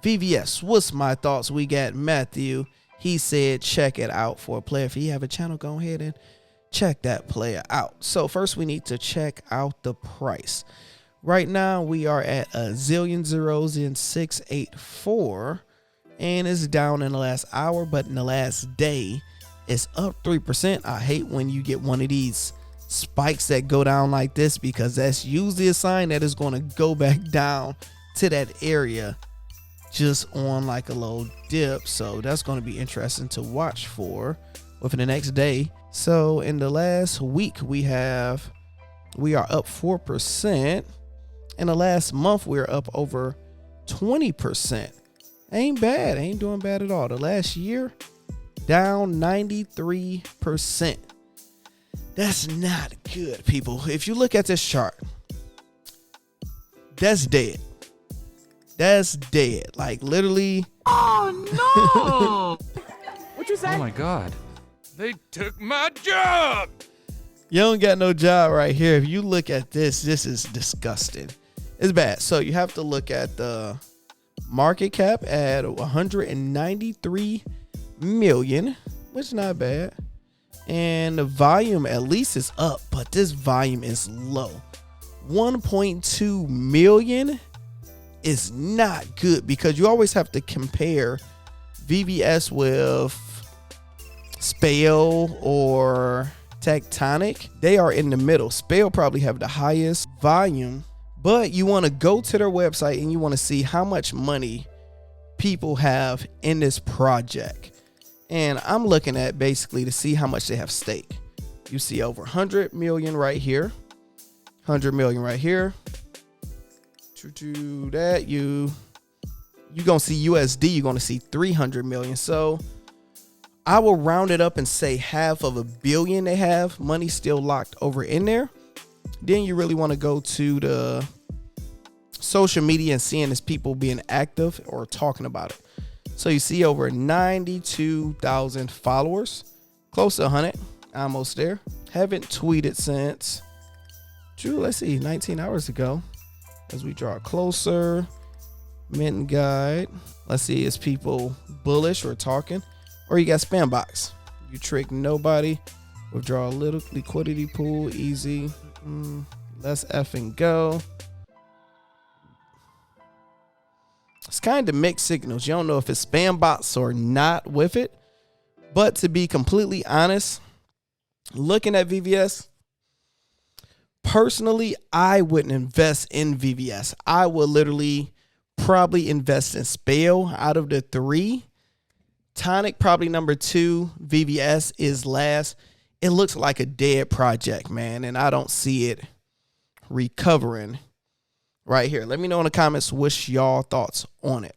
VVS, what's my thoughts? We got Matthew. He said, check it out for a player. If you have a channel, go ahead and check that player out. So first we need to check out the price. Right now we are at a zillion zeros in 684, and it's down in the last hour, but in the last day it's up 3%. I hate when you get one of these spikes that go down like this, because that's usually a sign that it's going to go back down to that area just on like a low dip. So that's going to be interesting to watch for within the next day. So in the last week we are up 4%. In the last month we're up over 20%. Ain't bad. Ain't doing bad at all. The last year down 93%. That's not good, people. If you look at this chart, that's dead. That's dead. Like literally. Oh no! What you say? Oh my God. They took my job. You don't got no job right here. If you look at this, this is disgusting. It's bad. So you have to look at the market cap at 193 million, which is not bad. And the volume at least is up, but this volume is low. 1.2 million is not good, because you always have to compare VVS with Spale or Tectonic. They are in the middle. Spale probably have the highest volume, but you want to go to their website and you want to see how much money people have in this project. And I'm looking at basically to see how much they have stake. You see over 100 million right here, 100 million right here. To that, you gonna see USD, you're gonna see 300 million. So I will round it up and say $500 million they have money still locked over in there. Then you really want to go to the social media and seeing is people being active or talking about it. So you see over 92,000 followers, close to 100, almost there. Haven't tweeted since, let's see, 19 hours ago. As we draw closer, mint guide. Let's see, is people bullish or talking? Or you got spam box. You trick nobody. Withdraw a little liquidity pool, easy. Let's effing go. It's kind of mixed signals. You don't know if it's spam bots or not with it. But to be completely honest, looking at VVS, personally, I wouldn't invest in VVS. I would literally probably invest in Spale out of the three. Tonic probably number 2. VVS is last. It looks like a dead project, man, and I don't see it recovering right here. Let me know in the comments what's y'all thoughts on it.